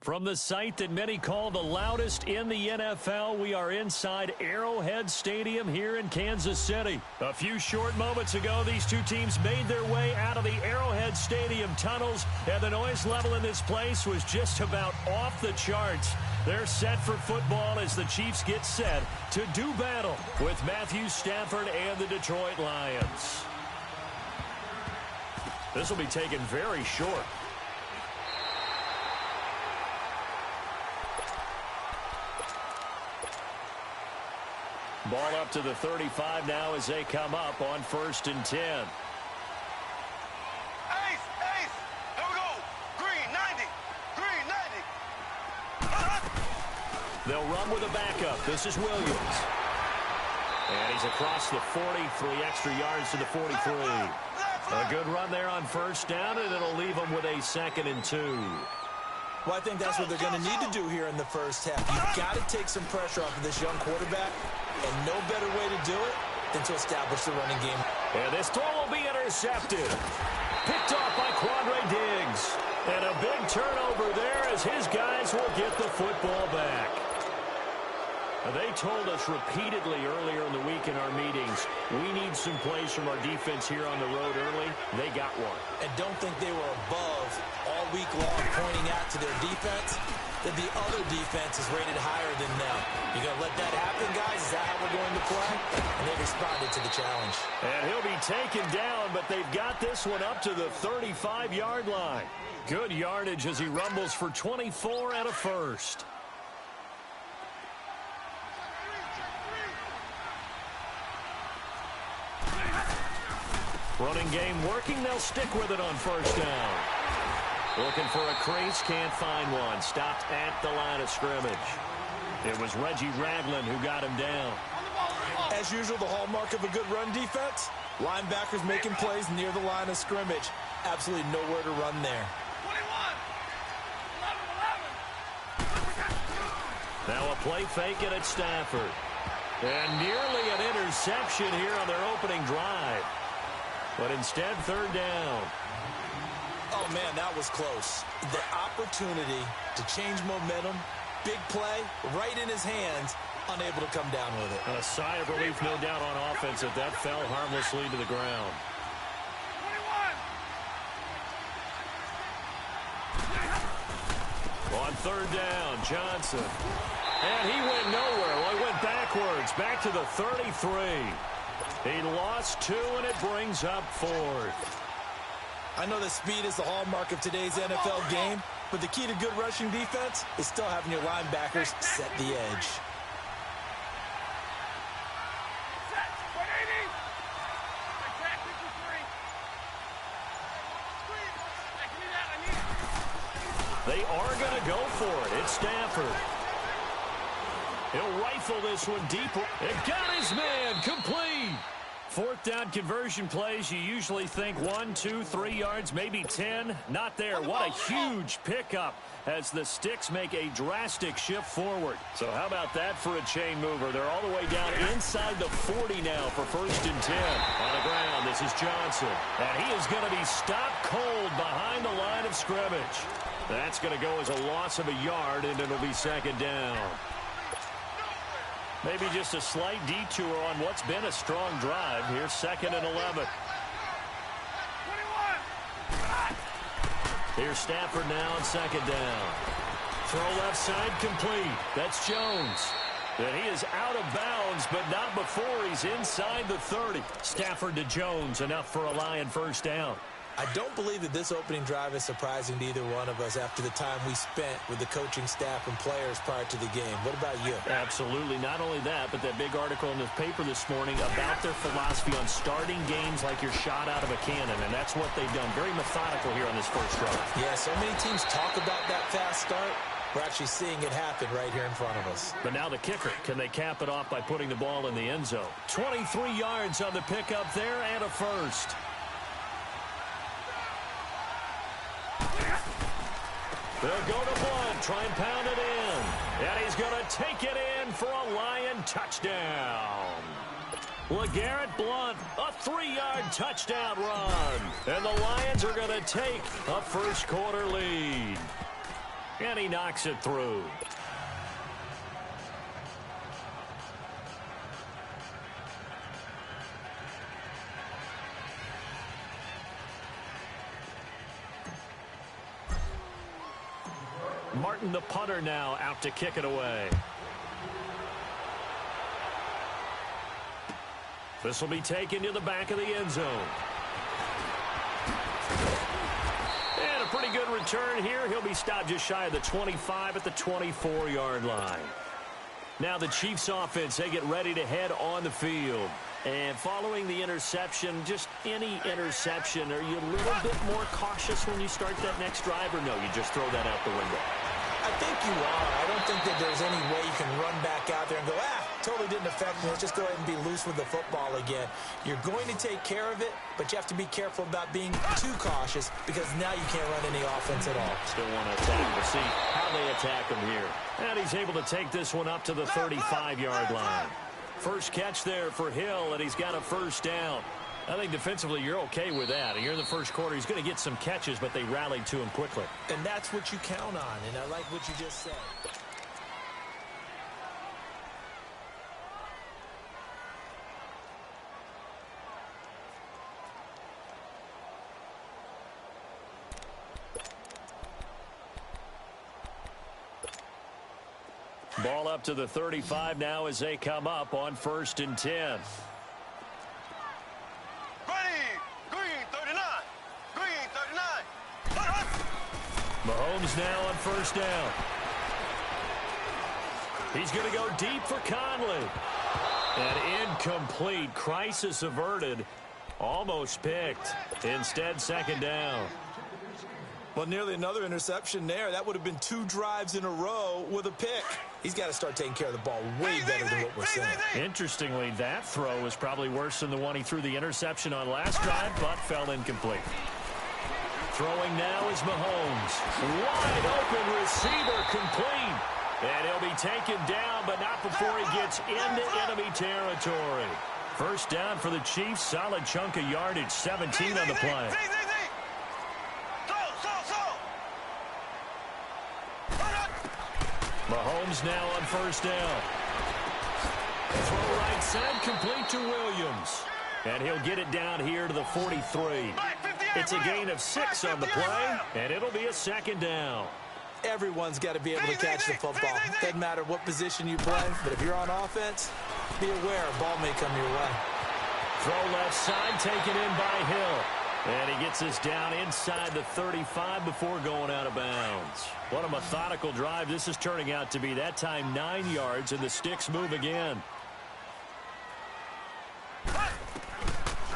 From the site that many call the loudest in the NFL, we are inside Arrowhead Stadium here in Kansas City. A few short moments ago, these two teams made their way out of the Arrowhead Stadium tunnels, and the noise level in this place was just about off the charts. They're set for football as the Chiefs get set to do battle with Matthew Stafford and the Detroit Lions. This will be taken very short. Ball up to the 35 now as they come up on 1st and 10. Ace, ace, here we go. Green 90, green 90. They'll run with a backup. This is Williams. And he's across the 40 for the extra yards to the 43. A good run there on 1st down, and it'll leave them with a 2nd and 2. Well, I think that's what they're going to need to do here in the first half. You've got to take some pressure off of this young quarterback, and no better way to do it than to establish the running game. And this throw will be intercepted. Picked off by Quandre Diggs. And a big turnover there as his guys will get the football back. They told us repeatedly earlier in the week in our meetings, we need some plays from our defense here on the road early. They got one. And don't think they were above all week long pointing out to their defense that the other defense is rated higher than them. You going to let that happen, guys? Is that how we're going to play? And they responded to the challenge. And he'll be taken down, but they've got this one up to the 35-yard line. Good yardage as he rumbles for 24 and a first. Running game working. They'll stick with it on 1st down. Looking for a crease. Can't find one. Stopped at the line of scrimmage. It was Reggie Ragland who got him down. As usual, the hallmark of a good run defense, linebackers making plays near the line of scrimmage. Absolutely nowhere to run there. 21, 11, 11. Now a play fake it at Stafford. And nearly an interception here on their opening drive. But instead, 3rd down. Oh, man, that was close. The opportunity to change momentum, big play, right in his hands, unable to come down with it. A sigh of relief, no doubt, on offense that fell harmlessly to the ground. 21. On 3rd down, Johnson. And he went nowhere. Well, he went backwards, back to the 33. He lost 2, and it brings up 4th. I know that speed is the hallmark of today's NFL game, but the key to good rushing defense is still having your linebackers set the edge. They are going to go for it. It's Stafford. He'll rifle this one deep. It got his man complete. 4th down conversion plays, you usually think 1, 2, 3 yards, maybe 10. Not there. What a huge pickup as the sticks make a drastic shift forward. So how about that for a chain mover? They're all the way down inside the 40 now for 1st and 10. On the ground, this is Johnson. And he is going to be stopped cold behind the line of scrimmage. That's going to go as a loss of a yard, and it'll be 2nd down. Maybe just a slight detour on what's been a strong drive. Here's 2nd and 11. 21. Here's Stafford now on 2nd down. Throw left side complete. That's Jones. And he is out of bounds, but not before he's inside the 30. Stafford to Jones, enough for a Lion 1st down. I don't believe that this opening drive is surprising to either one of us after the time we spent with the coaching staff and players prior to the game. What about you? Absolutely. Not only that, but that big article in the paper this morning about their philosophy on starting games like you're shot out of a cannon, and that's what they've done. Very methodical here on this first drive. Yeah, so many teams talk about that fast start. We're actually seeing it happen right here in front of us. But now the kicker. Can they cap it off by putting the ball in the end zone? 23 yards on the pickup there and a first. They'll go to Blunt, try and pound it in. And he's going to take it in for a Lion touchdown. LeGarrette Blunt, a 3-yard touchdown run. And the Lions are going to take a first quarter lead. And he knocks it through. Martin, the punter, now out to kick it away. This will be taken to the back of the end zone. And a pretty good return here. He'll be stopped just shy of the 25 at the 24-yard line. Now the Chiefs offense, they get ready to head on the field. And following the interception, just any interception, are you a little bit more cautious when you start that next drive, or no, you just throw that out the window? I think you are. I don't think that there's any way you can run back out there and go, totally didn't affect me. Let's just go ahead and be loose with the football again. You're going to take care of it, but you have to be careful about being too cautious because now you can't run any offense at all. Still want to attack. We'll see how they attack him here. And he's able to take this one up to the 35-yard line. First catch there for Hill, and he's got a first down. I think defensively you're okay with that. And you're in the first quarter. He's going to get some catches, but they rallied to him quickly. And that's what you count on, and I like what you just said. Ball up to the 35 now as they come up on 1st and 10. Mahomes now on first down. He's going to go deep for Conley. And incomplete. Crisis averted. Almost picked. Instead, second down. Well, nearly another interception there. That would have been 2 drives in a row with a pick. He's got to start taking care of the ball way better than what we're seeing. Interestingly, that throw was probably worse than the one he threw the interception on last drive, but fell incomplete. Throwing now is Mahomes. Wide open receiver, complete. And he'll be taken down, but not before he gets into enemy territory. First down for the Chiefs. Solid chunk of yardage, 17 on the play. Mahomes now on first down. Throw right side, complete to Williams. And he'll get it down here to the 43. It's a gain of 6 on the play, and it'll be a second down. Everyone's got to be able to catch the football. Doesn't matter what position you play, but if you're on offense, be aware a ball may come your way. Throw left side, taken in by Hill. And he gets this down inside the 35 before going out of bounds. What a methodical drive this is turning out to be. That time 9 yards, and the sticks move again.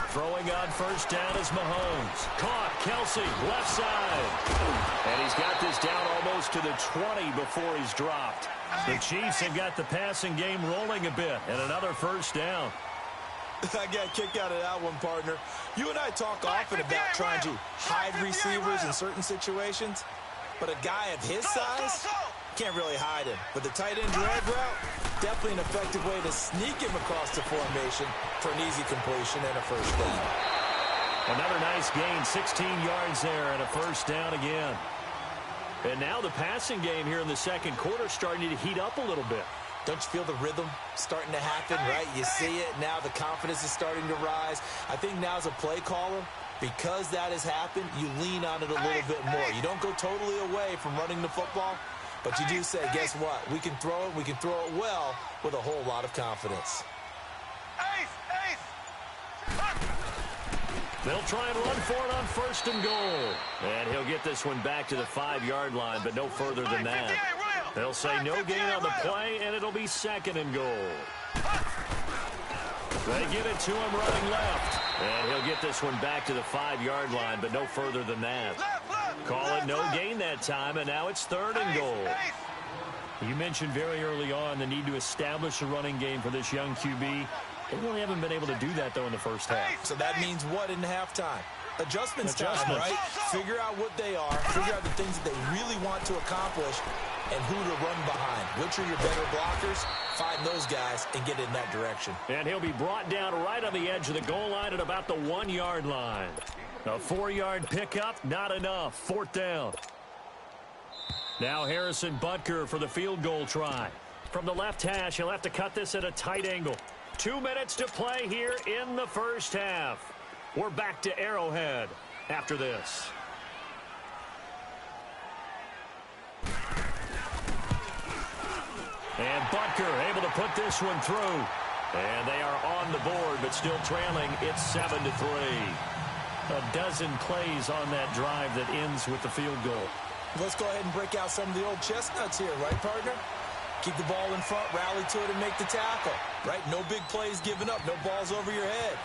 Throwing on first down is Mahomes. Caught, Kelsey, left side. And he's got this down almost to the 20 before he's dropped. The Chiefs have got the passing game rolling a bit, and another first down. I got a kick out of that one, partner. You and I talk often about trying to hide receivers in certain situations, but a guy of his size can't really hide him. But the tight end drag route, definitely an effective way to sneak him across the formation for an easy completion and a first down. Another nice gain, 16 yards there, and a first down again. And now the passing game here in the second quarter starting to heat up a little bit. Don't you feel the rhythm starting to happen, right? You see it. Now the confidence is starting to rise. I think now as a play caller, because that has happened, you lean on it a little bit more. You don't go totally away from running the football, but you do say, guess what? We can throw it. We can throw it well with a whole lot of confidence. They'll try and run for it on first and goal. And he'll get this one back to the 5-yard line, but no further than that. They'll say no gain on the play, and it'll be second and goal. They give it to him running left. And he'll get this one back to the 5-yard line, but no further than that. Call it no gain that time, and now it's third and goal. You mentioned very early on the need to establish a running game for this young QB. They really haven't been able to do that, though, in the first half. So that means what in halftime? Adjustments time, right? Figure out what they are, figure out the things that they really want to accomplish, and who to run behind. Which are your better blockers? Find those guys and get in that direction. And he'll be brought down right on the edge of the goal line at about the 1-yard line. A 4-yard pickup, not enough. Fourth down. Now Harrison Butker for the field goal try. From the left hash, he'll have to cut this at a tight angle. 2 minutes to play here in the first half. We're back to Arrowhead after this. And Butker able to put this one through. And they are on the board, but still trailing. It's 7-3. A dozen plays on that drive that ends with the field goal. Let's go ahead and break out some of the old chestnuts here, right, partner? Keep the ball in front, rally to it, and make the tackle, right? No big plays given up, no balls over your head.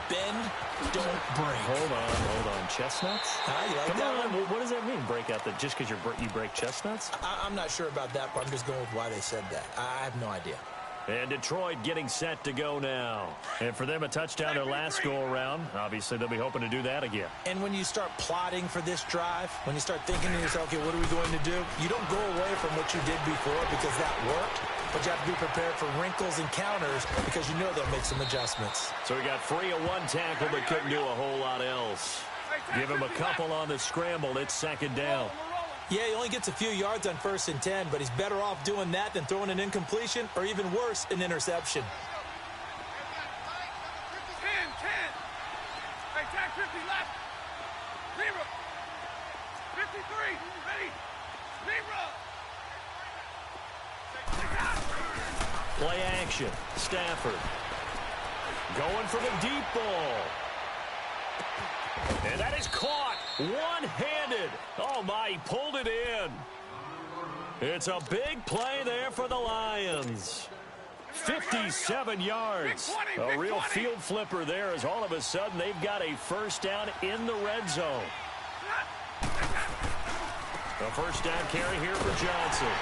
Bend, don't break. Hold on. Chestnuts? You like Come that on. one? What does that mean, break out? Just because you break chestnuts? I'm not sure about that, but I'm just going with why they said that. I have no idea. And Detroit getting set to go now. And for them, a touchdown their last go-around. Obviously, they'll be hoping to do that again. And when you start plotting for this drive, when you start thinking to yourself, okay, what are we going to do? You don't go away from what you did before because that worked, but you have to be prepared for wrinkles and counters because you know they'll make some adjustments. So we got 3 of 1 tackle, but couldn't do a whole lot else. Give him a couple on the scramble. It's second down. Yeah, he only gets a few yards on 1st and 10, but he's better off doing that than throwing an incompletion or even worse, an interception. 10. Hey, Jack, 50 left. 0. 53. Ready. 0. Play action. Stafford. Going for the deep ball. And that is caught one-handed. Oh, my, he pulled it in. It's a big play there for the Lions. 57 yards. A real field flipper there as all of a sudden they've got a first down in the red zone. A first down carry here for Johnson.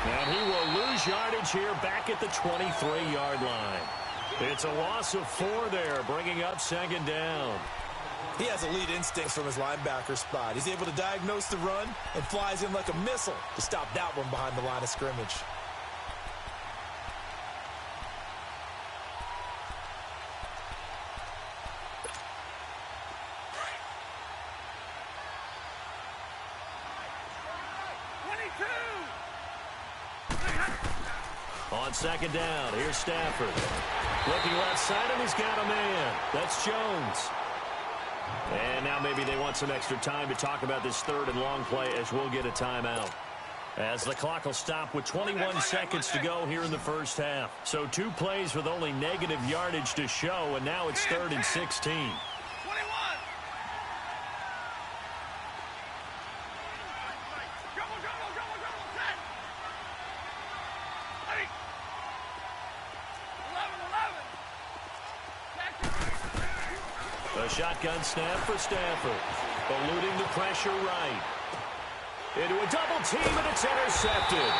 And he will lose yardage here back at the 23-yard line. It's a loss of 4 there, bringing up second down. He has elite instincts from his linebacker spot. He's able to diagnose the run and flies in like a missile to stop that one behind the line of scrimmage. On second down, here's Stafford. Looking left side, and he's got a man. That's Jones. And now maybe they want some extra time to talk about this 3rd and long play as we'll get a timeout. As the clock will stop with 21 seconds to go here in the first half. So 2 plays with only negative yardage to show, and now it's 3rd and 16. 21. A shotgun snap for Stafford. Eluding the pressure right. Into a double team, and it's intercepted.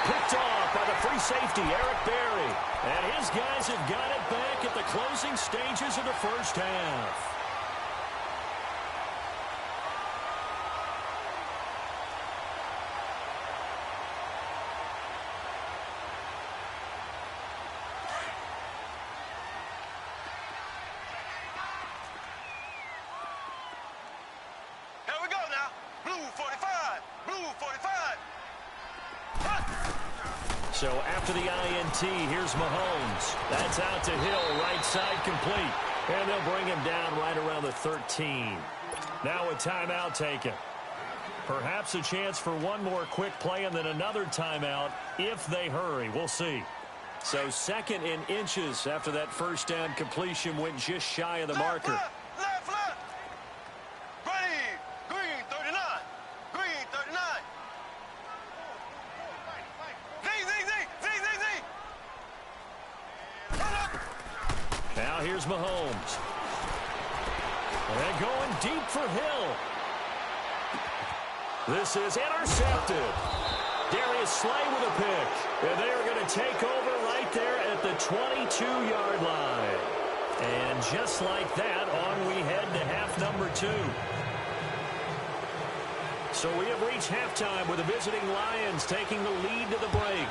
Picked off by the free safety, Eric Berry. And his guys have got it back at the closing stages of the first half. So after the INT, here's Mahomes. That's out to Hill, right side complete. And they'll bring him down right around the 13. Now a timeout taken. Perhaps a chance for one more quick play and then another timeout if they hurry. We'll see. So 2nd and inches after that first down completion went just shy of the marker. Left. Ready. Green, 39. Green, 39. Now here's Mahomes. And going deep for Hill. This is intercepted. Darius Slay with a pick. And they are going to take over right there at the 22-yard line. And just like that, on we head to half number 2. So we have reached halftime with the visiting Lions taking the lead to the break.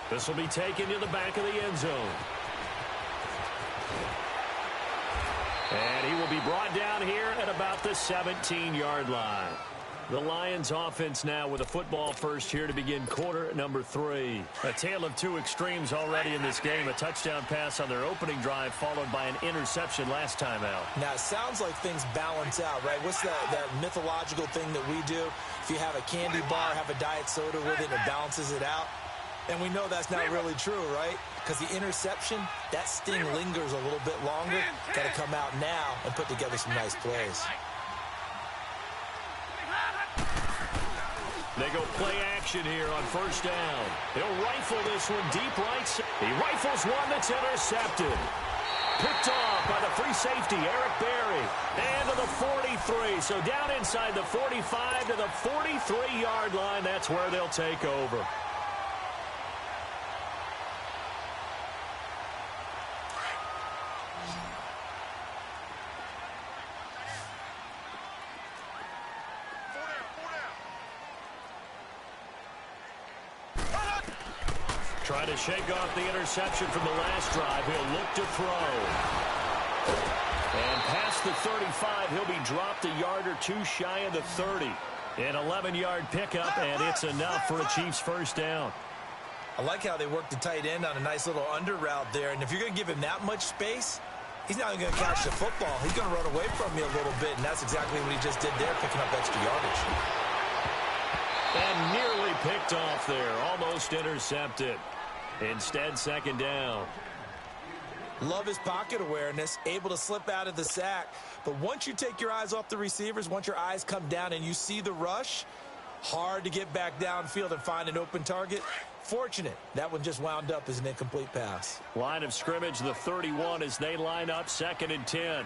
This will be taken to the back of the end zone. And he will be brought down here at about about the 17-yard line. The Lions offense now with a football first here to begin quarter number 3. A tale of two extremes already in this game. A touchdown pass on their opening drive followed by an interception last time out. Now, it sounds like things balance out, right? What's that mythological thing that we do? If you have a candy bar, have a diet soda with it, it balances it out. And we know that's not really true, right? Because the interception, that sting lingers a little bit longer. Got to come out now and put together some nice plays. They go play action here on first down. He'll rifle this one deep right. He rifles one that's intercepted. Picked off by the free safety, Eric Berry. And to the 43. So down inside the 45 to the 43-yard line. That's where they'll take over. Trying to shake off the interception from the last drive. He'll look to throw. And past the 35, he'll be dropped a yard or two shy of the 30. An 11-yard pickup, and it's enough for a Chiefs first down. I like how they work the tight end on a nice little under route there. And if you're going to give him that much space, he's not going to catch the football. He's going to run away from me a little bit, and that's exactly what he just did there, picking up extra yardage. And nearly picked off there, almost intercepted. Instead, second down. Love his pocket awareness, able to slip out of the sack. But once you take your eyes off the receivers, once your eyes come down and you see the rush, hard to get back downfield and find an open target. Fortunate, that one just wound up as an incomplete pass. Line of scrimmage, the 31 as they line up, 2nd and 10.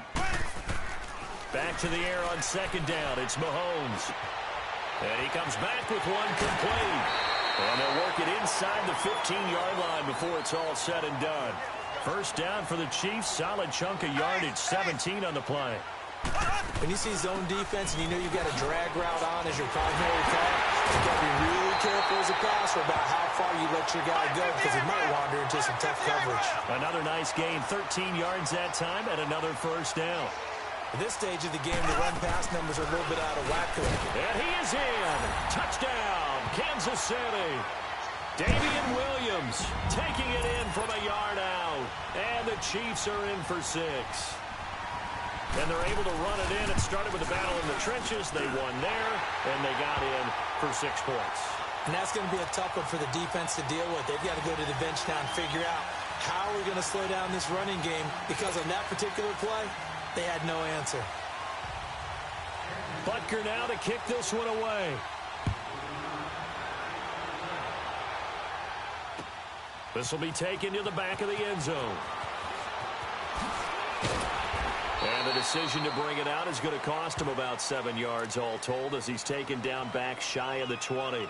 Back to the air on second down. It's Mahomes. And he comes back with one complete. And they'll work it inside the 15-yard line before it's all said and done. First down for the Chiefs. Solid chunk of yardage, 17 on the play. When you see zone defense and you know you've got a drag route on as your primary call, you've got to be really careful as a passer about how far you let your guy go because he might wander into some tough coverage. Another nice gain, 13 yards that time, and another first down. At this stage of the game, the run-pass numbers are a little bit out of whack. And he is in. Touchdown, Kansas City. Damian Williams taking it in from a yard out. And the Chiefs are in for 6. And they're able to run it in. It started with a battle in the trenches. They won there, and they got in for 6 points. And that's going to be a tough one for the defense to deal with. They've got to go to the bench now and figure out how we're going to slow down this running game because on that particular play, they had no answer. Butker now to kick this one away. This will be taken to the back of the end zone. And the decision to bring it out is going to cost him about 7 yards all told as he's taken down back shy of the 20.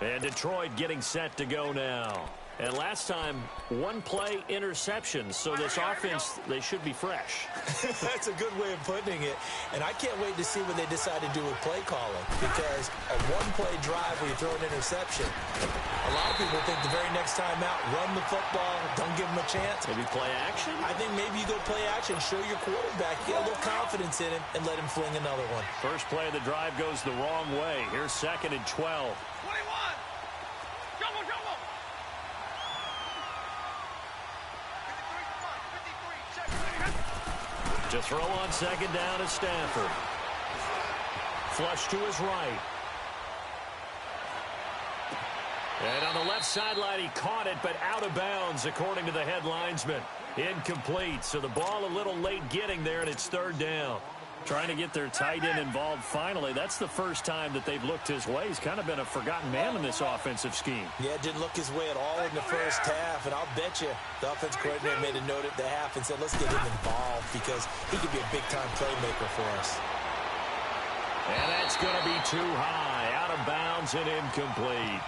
And Detroit getting set to go now. And last time, one play interception. So this offense, they should be fresh. That's a good way of putting it. And I can't wait to see what they decide to do with play calling. Because a one-play drive where you throw an interception, a lot of people think the very next time out, run the football, don't give them a chance. Maybe play action? I think maybe you go play action, show your quarterback, get a little confidence in him, and let him fling another one. First play of the drive goes the wrong way. Here's 2nd and 12. To throw on second down is Stafford. Flush to his right. And on the left sideline, he caught it, but out of bounds, according to the head linesman. Incomplete, so the ball a little late getting there, and it's 3rd down. Trying to get their tight end involved finally. That's the first time that they've looked his way. He's kind of been a forgotten man in this offensive scheme. Yeah, didn't look his way at all in the first half. And I'll bet you the offense coordinator made a note at the half and said, let's get him involved because he could be a big-time playmaker for us. And that's going to be too high. Out of bounds and incomplete.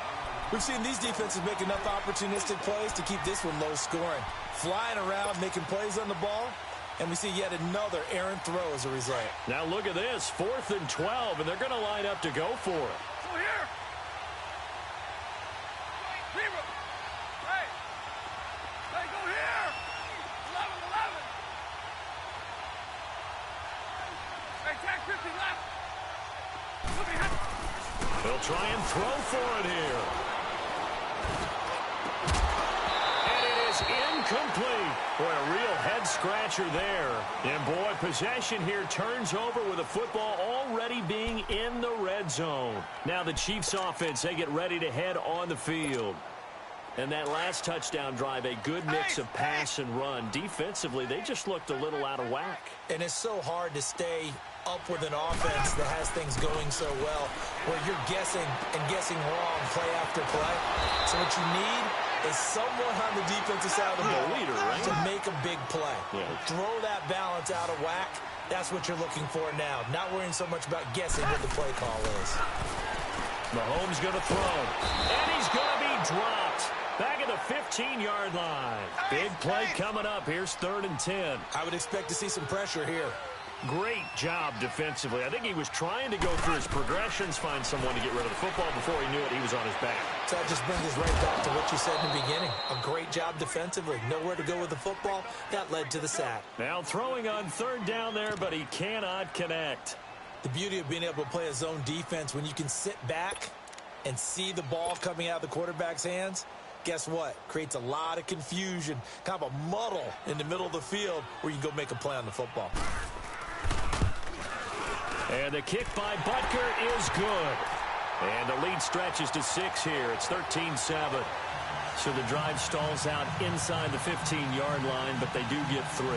We've seen these defenses make enough opportunistic plays to keep this one low scoring. Flying around, making plays on the ball. And we see yet another errant throw as a result. Now look at this, 4th and 12, and they're going to line up to go for it. Go here. Zero. Hey. Hey, go here. 11. Hey, tag 50 left. He'll try and throw for it here. And it is incomplete. Boy, a real head-scratcher there. And, boy, possession here turns over with the football already being in the red zone. Now the Chiefs offense, they get ready to head on the field. And that last touchdown drive, a good mix of pass and run. Defensively, they just looked a little out of whack. And it's so hard to stay up with an offense that has things going so well, where you're guessing and guessing wrong play after play. So what you need is someone on the defensive side of the ball to make a big play. Yeah. Throw that balance out of whack. That's what you're looking for now. Not worrying so much about guessing what the play call is. Mahomes going to throw. And he's going to be dropped. Back at the 15-yard line. Big play coming up. Here's 3rd and 10. I would expect to see some pressure here. Great job defensively. I think he was trying to go through his progressions, find someone to get rid of the football. Before he knew it, he was on his back. So that just brings us right back to what you said in the beginning. A great job defensively. Nowhere to go with the football. That led to the sack. Now throwing on 3rd down there, but he cannot connect. The beauty of being able to play a zone defense when you can sit back and see the ball coming out of the quarterback's hands, guess what? Creates a lot of confusion, kind of a muddle in the middle of the field where you can go make a play on the football. And the kick by Butker is good. And the lead stretches to 6 here. It's 13-7. So the drive stalls out inside the 15-yard line, but they do get 3.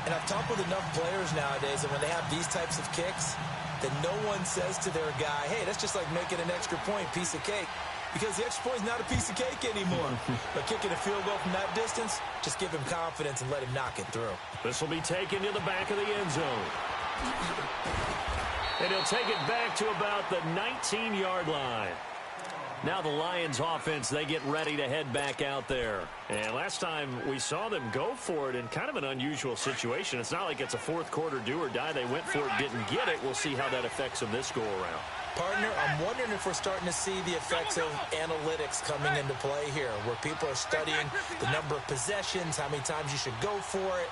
And I've talked with enough players nowadays that when they have these types of kicks, that no one says to their guy, hey, that's just like making an extra point, piece of cake. Because the extra point is not a piece of cake anymore. But kicking a field goal from that distance, just give him confidence and let him knock it through. This will be taken to the back of the end zone. And he'll take it back to about the 19-yard line. Now the Lions offense, they get ready to head back out there. And last time we saw them go for it in kind of an unusual situation. It's not like it's a fourth quarter do or die. They went for it, didn't get it. We'll see how that affects them this go around. Partner, I'm wondering if we're starting to see the effects of analytics coming into play here, where people are studying the number of possessions, how many times you should go for it,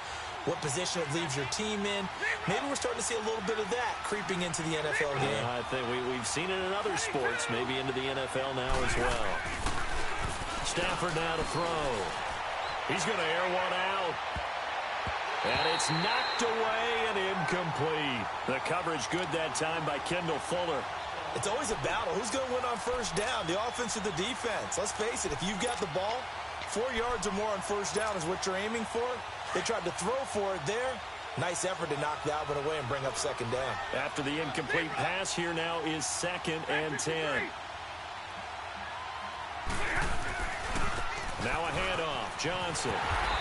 what position it leaves your team in. Maybe we're starting to see a little bit of that creeping into the NFL game. I think we've seen it in other sports, maybe into the NFL now as well. Stafford now to throw. He's going to air one out. And it's knocked away and incomplete. The coverage good that time by Kendall Fuller. It's always a battle. Who's going to win on first down, the offense or the defense? Let's face it, if you've got the ball, 4 yards or more on first down is what you're aiming for. They tried to throw for it there. Nice effort to knock that one away and bring up 2nd down. After the incomplete pass, here now is 2nd and 10. Now a handoff. Johnson.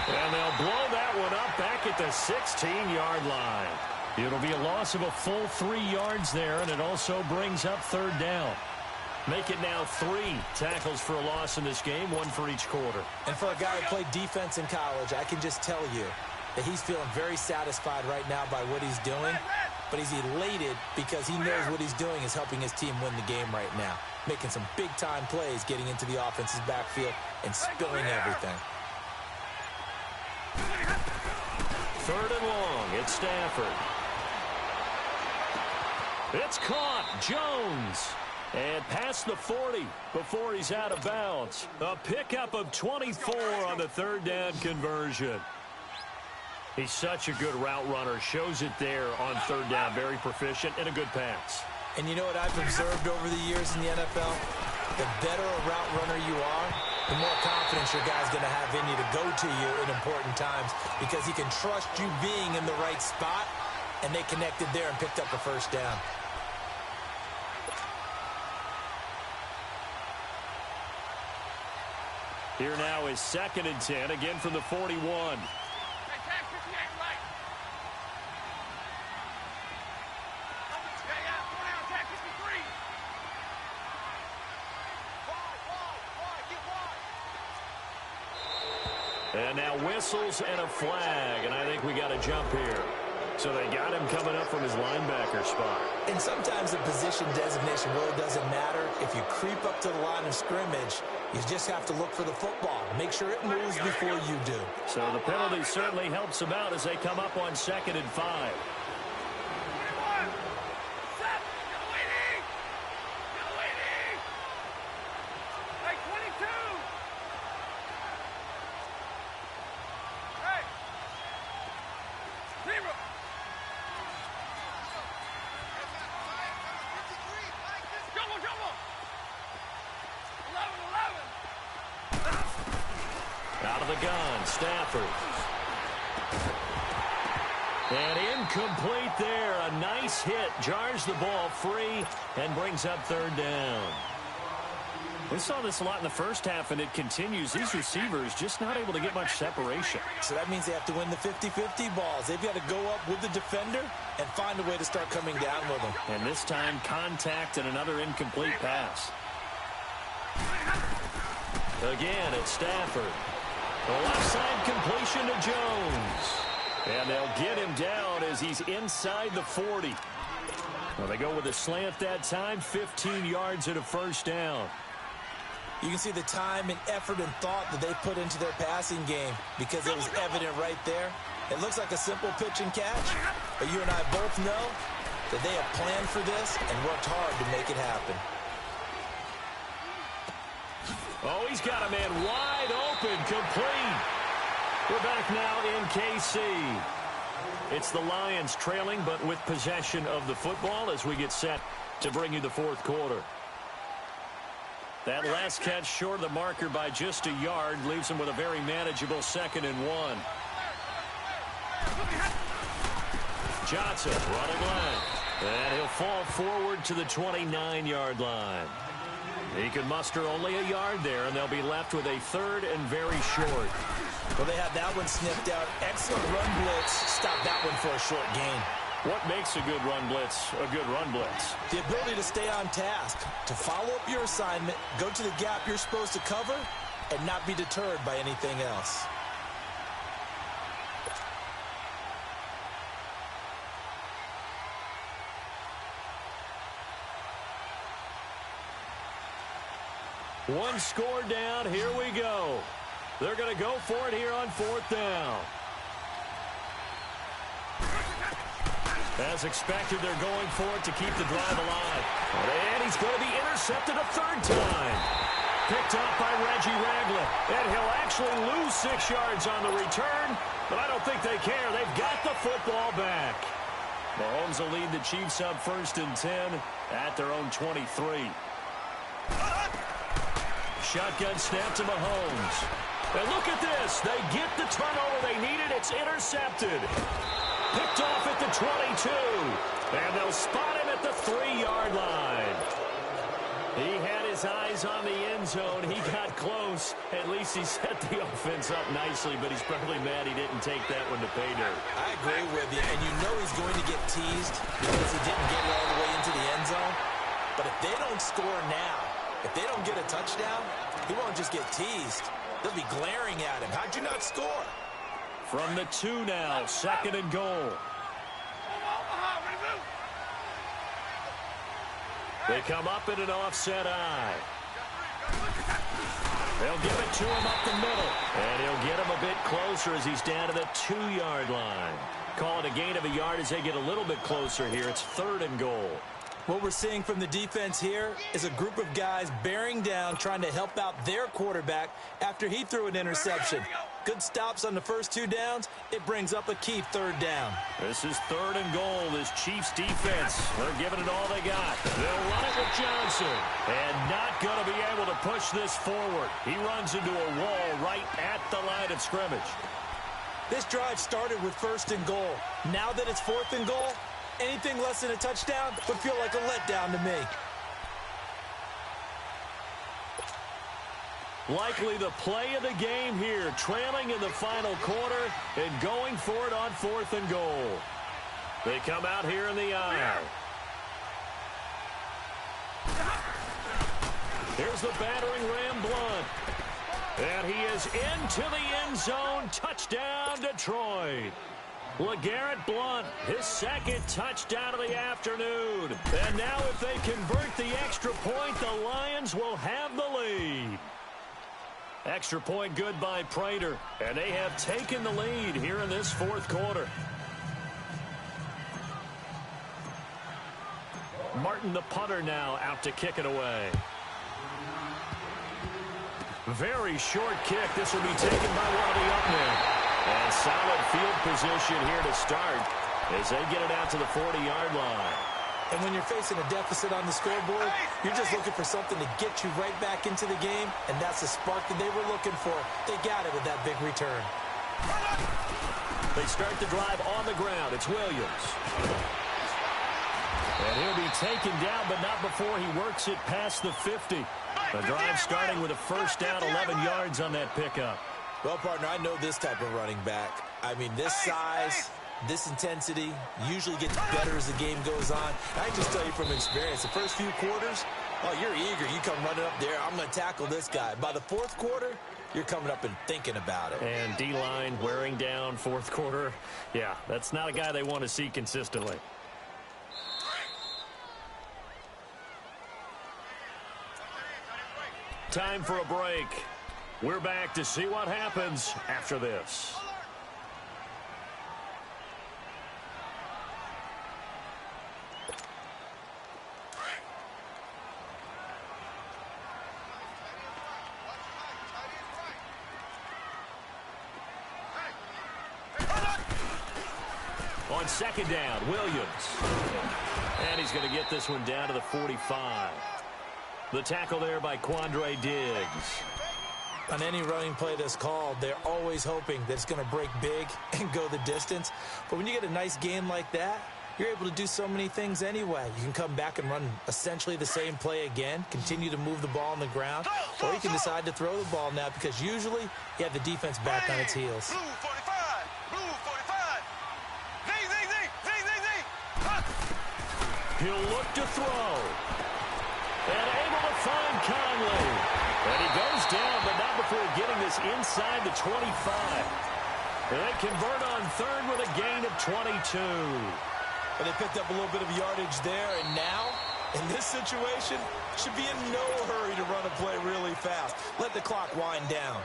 And they'll blow that one up back at the 16-yard line. It'll be a loss of a full 3 yards there, and it also brings up 3rd down. Make it now 3 tackles for a loss in this game, 1 for each quarter. And for a guy who played defense in college, I can just tell you that he's feeling very satisfied right now by what he's doing, but he's elated because he knows what he's doing is helping his team win the game right now, making some big-time plays, getting into the offense's backfield and spilling everything. 3rd and long. It's Stafford. It's caught. Jones. And past the 40 before he's out of bounds. A pickup of 24 on the 3rd down conversion. He's such a good route runner. Shows it there on 3rd down. Very proficient and a good pass. And you know what I've observed over the years in the NFL? The better a route runner you are, the more confidence your guy's going to have in you to go to you in important times because he can trust you being in the right spot, and they connected there and picked up the first down. Here now is 2nd and 10, again from the 41. And now whistles and a flag, and I think we got a jump here. So they got him coming up from his linebacker spot. And sometimes the position designation really doesn't matter. If you creep up to the line of scrimmage, you just have to look for the football. Make sure it moves before you do. So the penalty certainly helps them out as they come up on 2nd and 5. the gun, Stafford. And incomplete there. A nice hit. Jars the ball free and brings up third down. We saw this a lot in the first half, and it continues. These receivers just not able to get much separation. So that means they have to win the 50-50 balls. They've got to go up with the defender and find a way to start coming down with them. And this time, contact and another incomplete pass. Again, it's Stafford. The left side completion to Jones. And they'll get him down as he's inside the 40. Well, they go with a slant that time, 15 yards and a first down. You can see the time and effort and thought that they put into their passing game because it was evident right there. It looks like a simple pitch and catch, but you and I both know that they have planned for this and worked hard to make it happen. Oh, he's got a man wide open, complete. We're back now in KC. It's the Lions trailing, but with possession of the football as we get set to bring you the fourth quarter. That last catch short of the marker by just a yard leaves him with a very manageable 2nd and 1. Johnson running left. And he'll fall forward to the 29-yard line. He can muster only a yard there, and they'll be left with a 3rd and very short. Well, they have that one sniffed out. Excellent run blitz. Stop that one for a short gain. What makes a good run blitz a good run blitz? The ability to stay on task, to follow up your assignment, go to the gap you're supposed to cover, and not be deterred by anything else. One score down. Here we go. They're going to go for it here on 4th down. As expected, they're going for it to keep the drive alive. And he's going to be intercepted a 3rd time. Picked up by Reggie Ragland. And he'll actually lose 6 yards on the return, but I don't think they care. They've got the football back. Mahomes will lead the Chiefs up 1st and 10 at their own 23. Shotgun snap to Mahomes. And look at this. They get the turnover they needed. It's intercepted. Picked off at the 22. And they'll spot him at the 3-yard line. He had his eyes on the end zone. He got close. At least he set the offense up nicely, but he's probably mad he didn't take that one to pay dirt. I agree with you, and you know he's going to get teased because he didn't get it all the way into the end zone. But if they don't score now, if they don't get a touchdown, he won't just get teased. They'll be glaring at him. How'd you not score? From the 2 now, 2nd and goal. They come up in an offset eye. They'll give it to him up the middle. And he'll get him a bit closer as he's down to the 2-yard line. Call it a gain of a yard as they get a little bit closer here. It's 3rd and goal. What we're seeing from the defense here is a group of guys bearing down, trying to help out their quarterback after he threw an interception. Good stops on the first 2 downs. It brings up a key 3rd down. This is 3rd and goal. This Chiefs defense, they're giving it all they got. They'll run it with Johnson. And not going to be able to push this forward. He runs into a wall right at the line of scrimmage. This drive started with 1st and goal. Now that it's 4th and goal, anything less than a touchdown would feel like a letdown to me. Likely the play of the game here, trailing in the final quarter and going for it on 4th and goal. They come out here in the aisle. Here's the battering ram, Blunt. And he is into the end zone. Touchdown, Detroit. LeGarrette Blunt, his 2nd touchdown of the afternoon. And now if they convert the extra point, the Lions will have the lead. Extra point good by Prater. And they have taken the lead here in this 4th quarter. Martin, the punter, now out to kick it away. Very short kick. This will be taken by one of the up men. And solid field position here to start as they get it out to the 40-yard line. And when you're facing a deficit on the scoreboard, you're just looking for something to get you right back into the game, and that's the spark that they were looking for. They got it with that big return. They start the drive on the ground. It's Williams. And he'll be taken down, but not before he works it past the 50. The drive starting with a first down, 11 yards on that pickup. Well, partner, I know this type of running back. I mean, this size, this intensity usually gets better as the game goes on. And I can just tell you from experience, the first few quarters, oh, you're eager. You come running up there, I'm going to tackle this guy. By the fourth quarter, you're coming up and thinking about it. And D-line wearing down fourth quarter. Yeah, that's not a guy they want to see consistently. Time for a break. We're back to see what happens after this. On second down, Williams. And he's going to get this one down to the 45. The tackle there by Quandre Diggs. On any running play that's called, they're always hoping that it's going to break big and go the distance. But when you get a nice gain like that, you're able to do so many things anyway. You can come back and run essentially the same play again, continue to move the ball on the ground, or you can decide to throw the ball now because usually you have the defense back on its heels. Blue 45. Blue 45. Zing, zing, zing. Zing, zing, zing. He'll look to throw. And able to find Conley. And he goes down, but not before getting this inside the 25. And they convert on third with a gain of 22. And they picked up a little bit of yardage there, and now, in this situation, should be in no hurry to run a play really fast. Let the clock wind down.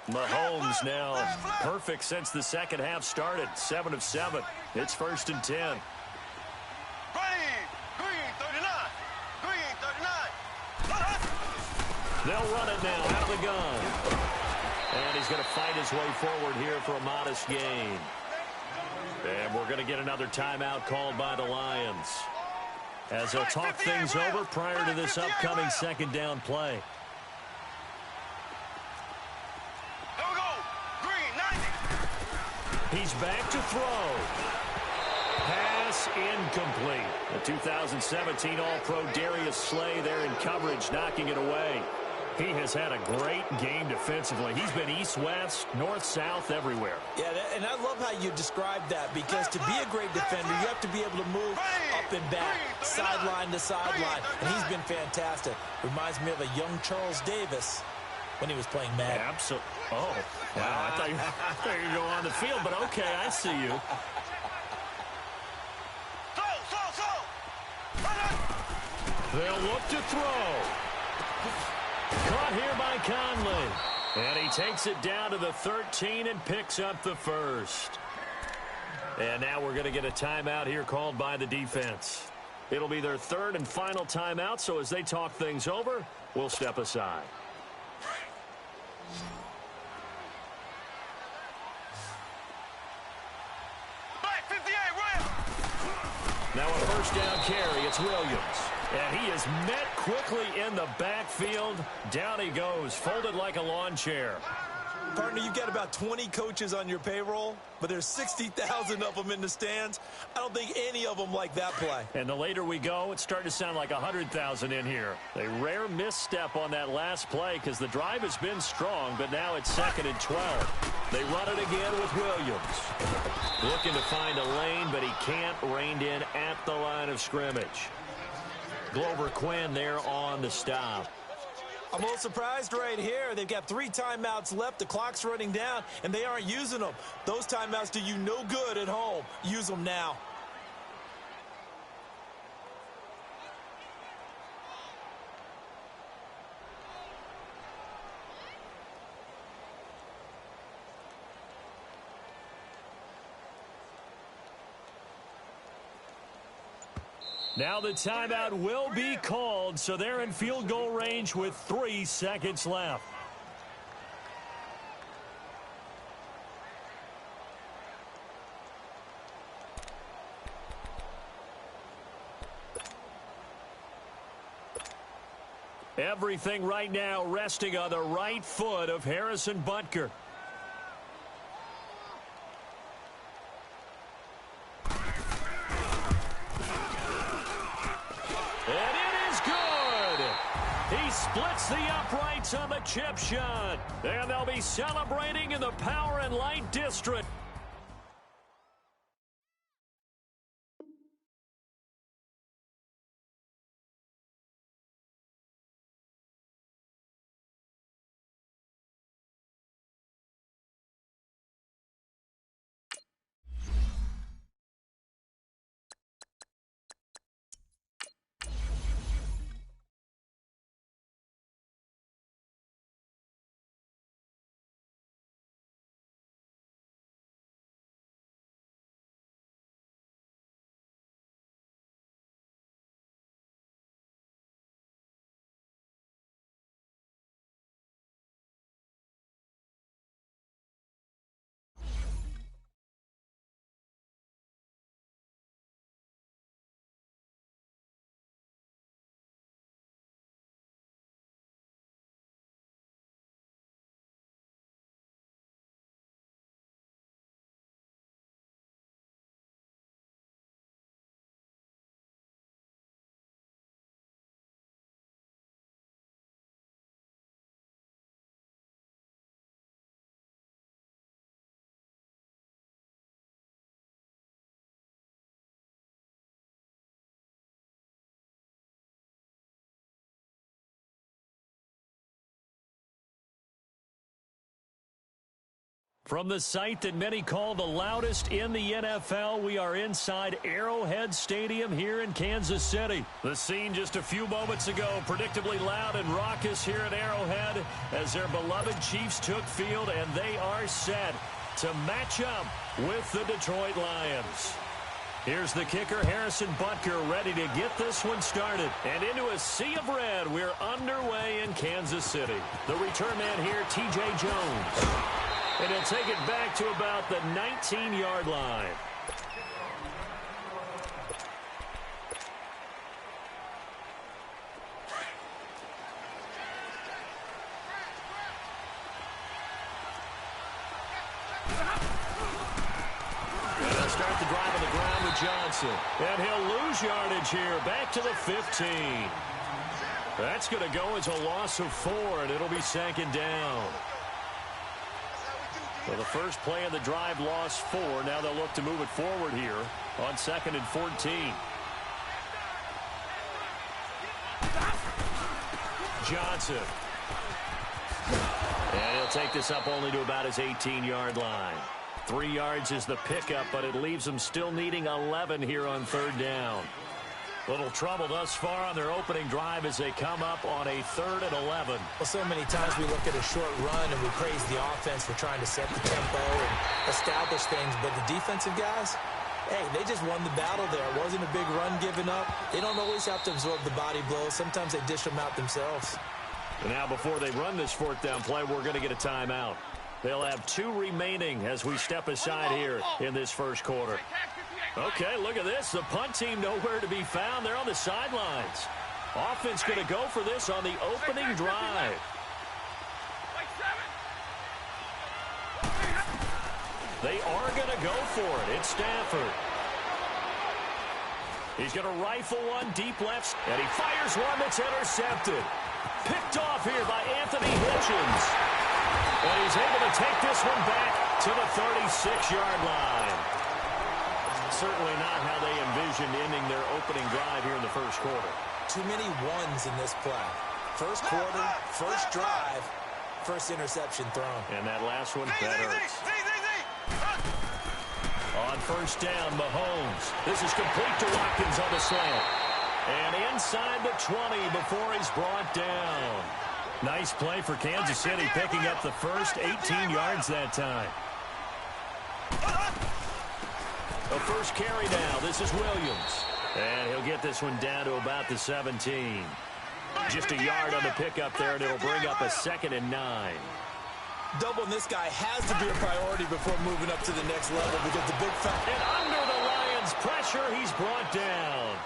Mahomes now perfect since the second half started. 7 of 7. It's 1st and 10. They'll run it now out of the gun. And he's going to fight his way forward here for a modest gain. And we're going to get another timeout called by the Lions, as they'll talk things over prior to this upcoming second down play. Here we go. Green, 90. He's back to throw. Pass incomplete. The 2017 All-Pro Darius Slay there in coverage, knocking it away. He has had a great game defensively. He's been east-west, north-south, everywhere. Yeah, and I love how you described that, because to be a great defender, you have to be able to move up and back, sideline to sideline, and he's been fantastic. Reminds me of a young Charles Davis when he was playing Madden. Absolutely. Oh, wow. I thought you were going on the field, but okay, I see you. They'll look to throw. Caught here by Conley. And he takes it down to the 13 and picks up the first. And now we're going to get a timeout here called by the defense. It'll be their third and final timeout, so as they talk things over, we'll step aside. Now a first down carry. It's Williams. And he is met quickly in the backfield. Down he goes, folded like a lawn chair. Partner, you've got about 20 coaches on your payroll, but there's 60,000 of them in the stands. I don't think any of them like that play. And the later we go, it's starting to sound like 100,000 in here. A rare misstep on that last play because the drive has been strong, but now it's 2nd and 12. They run it again with Williams. Looking to find a lane, but he can't. Reined in at the line of scrimmage. Glover Quinn there on the stop. I'm a little surprised right here. They've got 3 timeouts left. The clock's running down, and they aren't using them. Those timeouts do you no good at home. Use them now. Now the timeout will be called, so they're in field goal range with 3 seconds left. Everything right now resting on the right foot of Harrison Butker. And it is good. He splits the uprights on the chip shot. And they'll be celebrating in the Power and Light District. From the site that many call the loudest in the NFL, we are inside Arrowhead Stadium here in Kansas City. The scene just a few moments ago, predictably loud and raucous here at Arrowhead as their beloved Chiefs took field, and they are set to match up with the Detroit Lions. Here's the kicker, Harrison Butker, ready to get this one started. And into a sea of red, we're underway in Kansas City. The return man here, T.J. Jones. And he'll take it back to about the 19-yard line. And they'll start the drive on the ground with Johnson. And he'll lose yardage here, back to the 15. That's going to go as a loss of 4, and it'll be second down. Well, the first play of the drive lost 4. Now they'll look to move it forward here on 2nd and 14. Johnson. And he'll take this up only to about his 18-yard line. 3 yards is the pickup, but it leaves them still needing 11 here on 3rd down. Little trouble thus far on their opening drive as they come up on a 3rd and 11. Well, so many times we look at a short run and we praise the offense for trying to set the tempo and establish things, but the defensive guys, hey, they just won the battle there. It wasn't a big run given up. They don't always have to absorb the body blows. Sometimes they dish them out themselves. And now before they run this 4th down play, we're going to get a timeout. They'll have 2 remaining as we step aside here in this first quarter. Okay, look at this. The punt team nowhere to be found. They're on the sidelines. Offense going to go for this on the opening drive. They are going to go for it. It's Stafford. He's going to rifle one deep left, and he fires one that's intercepted. Picked off here by Anthony Hitchens. And he's able to take this one back to the 36-yard line. Certainly not how they envisioned ending their opening drive here in the first quarter. Too many ones in this play. First quarter, first drive, first interception thrown. And that last one, that hurts. On 1st down, Mahomes. This is complete to Watkins on the slant. And inside the 20 before he's brought down. Nice play for Kansas City, picking up the first 18 yards that time. The first carry now. This is Williams. And he'll get this one down to about the 17. Just a yard on the pickup there, and it'll bring up a 2nd and 9. Doubling this guy has to be a priority before moving up to the next level because the big fact. And under the Lions' pressure, he's brought down.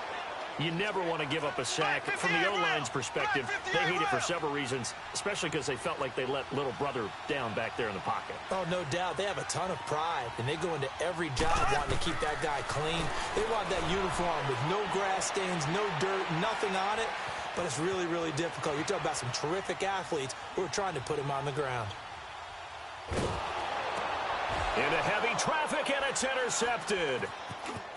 You never want to give up a sack. From the O-line's perspective, they hate it for several reasons, especially because they felt like they let little brother down back there in the pocket. Oh, no doubt. They have a ton of pride, and they go into every job wanting to keep that guy clean. They want that uniform with no grass stains, no dirt, nothing on it, but it's really, really difficult. You're talking about some terrific athletes who are trying to put him on the ground. Into heavy traffic, and it's intercepted.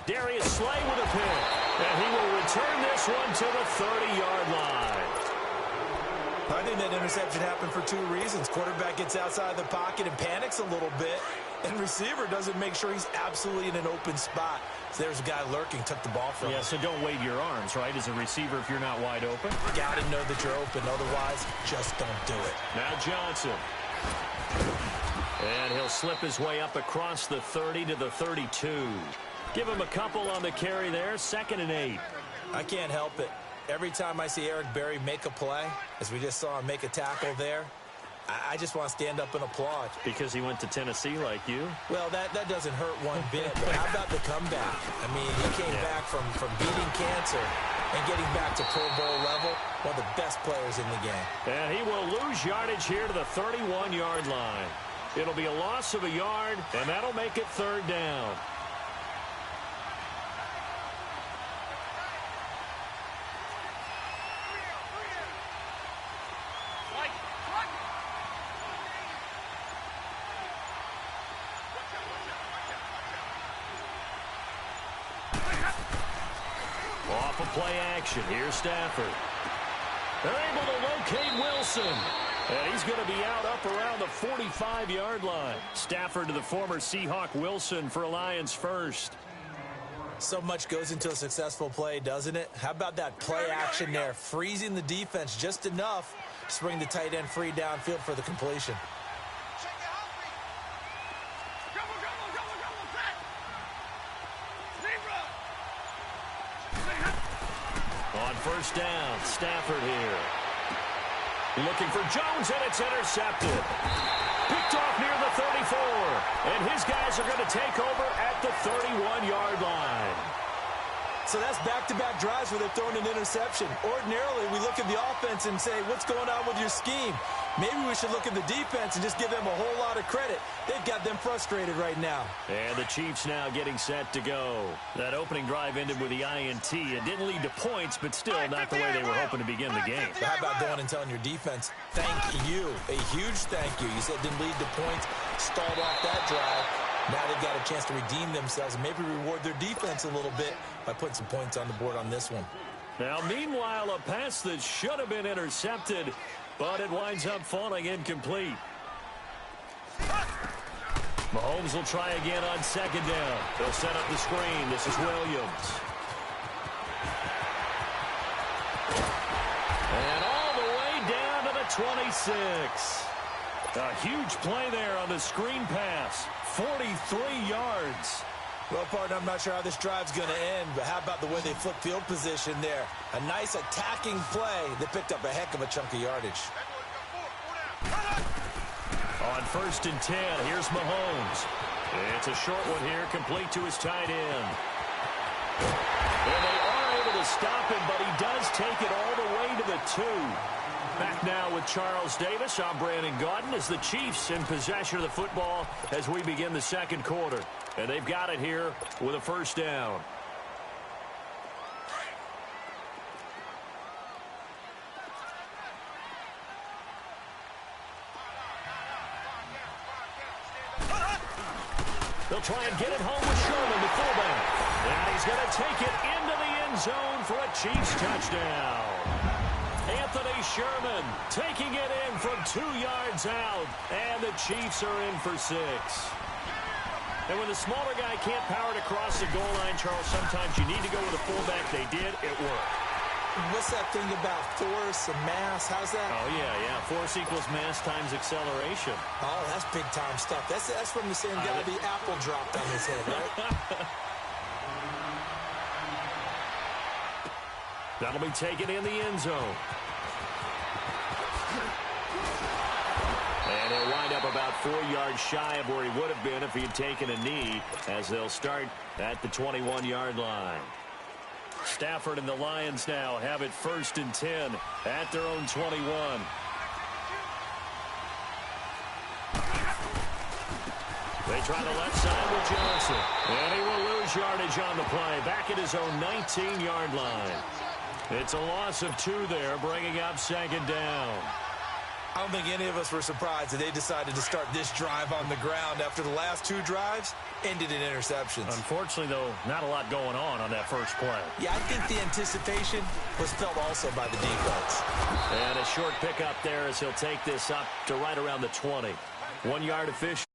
Darius Slay with a pick, and he will return this one to the 30-yard line. I think that interception happened for two reasons. Quarterback gets outside the pocket and panics a little bit, and receiver doesn't make sure he's absolutely in an open spot. So there's a guy lurking, took the ball from him. Yeah, so don't wave your arms, right, as a receiver if you're not wide open. Got to know that you're open. Otherwise, just don't do it. Now Johnson. And he'll slip his way up across the 30 to the 32. Give him a couple on the carry there, 2nd and 8. I can't help it. Every time I see Eric Berry make a play, as we just saw him make a tackle there, I just want to stand up and applaud. Because he went to Tennessee like you? Well, that doesn't hurt one bit, but how about the comeback? I mean, he came back from beating cancer and getting back to Pro Bowl level, one of the best players in the game. And he will lose yardage here to the 31-yard line. It'll be a loss of a yard, and that'll make it 3rd down. Off of play action. Here's Stafford. They're able to locate Wilson. And he's going to be out up around the 45-yard line. Stafford to the former Seahawk Wilson for Lions first. So much goes into a successful play, doesn't it? How about that play action there? Freezing the defense just enough to bring the tight end free downfield for the completion. On first down, Stafford here. Looking for Jones, and it's intercepted. Picked off near the 34. And his guys are going to take over at the 31-yard line. So that's back-to-back drives where they're throwing an interception. Ordinarily, we look at the offense and say, what's going on with your scheme? Maybe we should look at the defense and just give them a whole lot of credit. They've got them frustrated right now. And the Chiefs now getting set to go. That opening drive ended with the INT. It didn't lead to points, but still not the way they were hoping to begin the game. But how about going and telling your defense, thank you, a huge thank you. You said it didn't lead to points, stalled off that drive. Now they've got a chance to redeem themselves and maybe reward their defense a little bit by putting some points on the board on this one. Now, meanwhile, a pass that should have been intercepted, but it winds up falling incomplete. Mahomes will try again on 2nd down. They'll set up the screen. This is Williams. And all the way down to the 26. A huge play there on the screen pass. 43 yards. Well, partner, I'm not sure how this drive's going to end, but how about the way they flip field position there? A nice attacking play that picked up a heck of a chunk of yardage. On 1st and 10, here's Mahomes. It's a short one here, complete to his tight end. And they are able to stop him, but he does take it all the way to the 2. Back now with Charles Davis. I'm Brandon Gaudin as the Chiefs in possession of the football as we begin the 2nd quarter. And they've got it here with a 1st down. They'll try and get it home with Sherman, the fullback. And he's going to take it into the end zone for a Chiefs touchdown. Anthony Sherman taking it in from 2 yards out, and the Chiefs are in for 6. And when the smaller guy can't power it across the goal line, Charles, sometimes you need to go with a fullback. They did. It worked. What's that thing about force and mass? How's that? Oh, yeah. Force equals mass times acceleration. Oh, that's big-time stuff. That's from the same guy the apple dropped on his head, right? That'll be taken in the end zone. And he'll wind up about 4 yards shy of where he would have been if he had taken a knee, as they'll start at the 21-yard line. Stafford and the Lions now have it 1st and 10 at their own 21. They try the left side with Johnson. And he will lose yardage on the play. Back at his own 19-yard line. It's a loss of 2 there, bringing up 2nd down. I don't think any of us were surprised that they decided to start this drive on the ground after the last 2 drives ended in interceptions. Unfortunately, though, not a lot going on that first play. Yeah, I think the anticipation was felt also by the defense. And a short pickup there as he'll take this up to right around the 20. 1 yard official.